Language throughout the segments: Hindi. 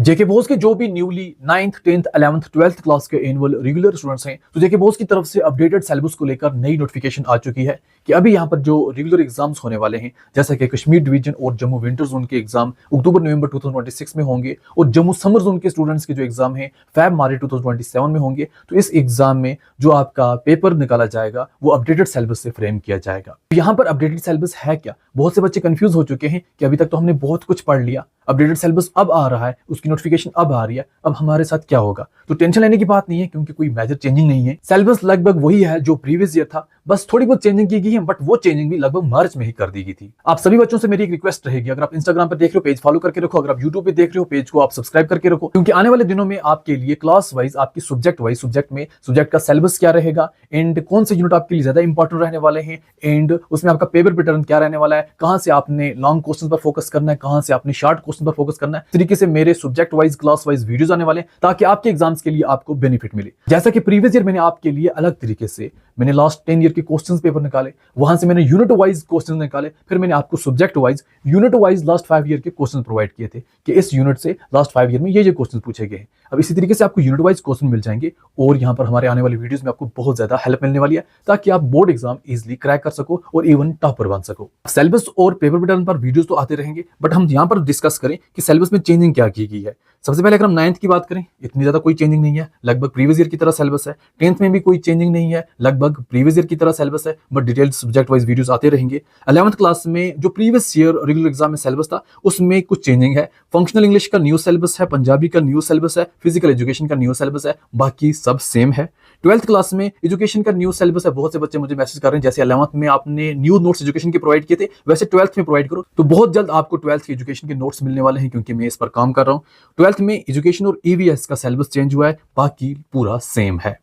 जेके बोस के जो भी newly 9th 10th 11th 12th class के एनुअल रेगुलर स्टूडेंट्स हैं, तो जेके बोस की तरफ से अपडेटेड सिलेबस को लेकर नई नोटिफिकेशन आ चुकी है कि अभी यहाँ पर जो रेगुलर एग्जाम्स होने वाले हैं, जैसा कि कश्मीर डिवीजन और जम्मू विंटर जोन के एग्जाम अक्टूबर नवंबर 2026 में होंगे और जम्मू समर जोन के स्टूडेंट्स के जो एग्जाम है फेब मार्च 2027 में होंगे। तो इस एग्जाम में जो आपका पेपर निकाला जाएगा वो अपडेटेड सिलेबस से फ्रेम किया जाएगा। यहाँ पर अपडेटेड सिलेबस है क्या? बहुत से बच्चे कंफ्यूज हो चुके हैं कि अभी तक तो हमने बहुत कुछ पढ़ लिया, अपडेटेड सिलेबस अब आ रहा है, उसकी नोटिफिकेशन अब आ रही है, अब हमारे साथ क्या होगा? तो टेंशन लेने की बात नहीं है, क्योंकि कोई मेजर चेंजिंग नहीं है। सिलेबस लगभग वही है जो प्रीवियस ईयर था, बस थोड़ी बहुत चेंजिंग की गई है, बट वो चेंजिंग भी लगभग मार्च में ही कर दी गई थी। आप सभी बच्चों से मेरी एक रिक्वेस्ट रहेगी, अगर आप इंस्टाग्राम पर देख रहे हो पेज फॉलो करके रखो, अगर आप यूट्यूब पे देख रहे हो पेज को आप सब्सक्राइब करके रखो, क्योंकि आने वाले दिनों में आपके लिए क्लास वाइज आपकी सब्जेक्ट वाइज सब्जेक्ट में सब्जेक्ट का सिलेबस क्या रहेगा एंड कौन से यूनिट आपके लिए ज्यादा इंपॉर्टेंट रहने वाले हैं एंड उसमें आपका पेपर पैटर्न क्या रहने वाला है, कहां से आपने लॉन्ग क्वेश्चन पर फोकस करना है, कहां से आपने शॉर्ट क्वेश्चन पर फोकस करना है। तरीके से मेरे subject wise class wise videos आने वाले हैं ताकि आपके एग्जाम्स के लिए आपको बेनिफिट मिले। जैसा कि प्रीवियस ईयर मैंने आपके लिए अलग तरीके से मैंने लास्ट 10 ईयर के क्वेश्चंस पेपर निकाले, वहां से मैंने यूनिट वाइज क्वेश्चन निकाले, फिर मैंने आपको subject wise unit wise last 5 year के क्वेश्चन प्रोवाइड किए थे कि इस यूनिट से लास्ट 5 ईयर में ये क्वेश्चन पूछे गए हैं। अब इसी तरीके से आपको यूनिट वाइज क्वेश्चन मिल जाएंगे और यहाँ पर हमारे आने वाली वीडियोस में आपको बहुत ज्यादा हेल्प मिलने वाली है ताकि आप बोर्ड एग्जाम इजिली क्रैक कर सको और इवन टॉपर बन सको। सिलेबस और पेपर पैटर्न पर वीडियोस तो आते रहेंगे, बट हम यहाँ पर डिस्कस करें कि सिलेबस में चेंजिंग क्या की गई है। सबसे पहले अगर हम 9th की बात करें, इतनी ज्यादा कोई चेंजिंग नहीं है, लगभग प्रीवियस ईयर की तरह सिलेबस है। 10th में भी कोई चेंजिंग नहीं है, लगभग प्रीवियस ईयर की तरह सिलेबस है, but detailed subject wise videos आते रहेंगे। 11th क्लास में जो प्रीवियस ईयर रेगुलर एग्जाम में सिलेबस था उसमें कुछ चेंजिंग है। फंक्शनल इंग्लिश का न्यू सिलेबस है, पंजाबी का न्यू सिलेबस है, फिजिकल एजुकेशन का न्यू सिलेबस है, बाकी सब सेम है। 12th क्लास में एजुकेशन का न्यू सिलेबस है। बहुत से बच्चे मुझे मैसेज कर रहे हैं जैसे 11th में आपने न्यू नोट्स एजुकेशन के प्रोवाइड किए थे वैसे 12th में प्रोवाइड करो। तो बहुत जल्द आपको 12th की एजुकेशन के नोट्स मिलने वाले हैं, क्योंकि मैं इस पर काम कर रहा हूँ। 12th में एजुकेशन और ईवीएस का सिलेबस चेंज हुआ है, बाकी पूरा सेम है,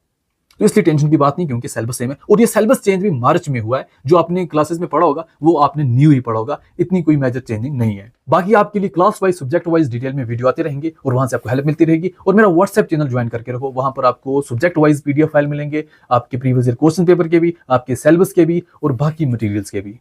तो इसलिए टेंशन की बात नहीं, क्योंकि सिलेबस सेम है। और ये सिलेबस चेंज भी मार्च में हुआ है, जो आपने क्लासेस में पढ़ा होगा वो आपने न्यू ही पढ़ा होगा, इतनी कोई मेजर चेंजिंग नहीं है। बाकी आपके लिए class wise subject wise detail में वीडियो आते रहेंगे और वहां से आपको हेल्प मिलती रहेगी। और मेरा व्हाट्सएप चैनल ज्वाइन करके रखो, वहां पर आपको सब्जेक्ट वाइज पीडीएफ फाइल मिलेंगे, आपके प्रीवियस ईयर क्वेश्चन पेपर के भी, आपके सिलेबस के भी और बाकी मटेरियल्स के भी।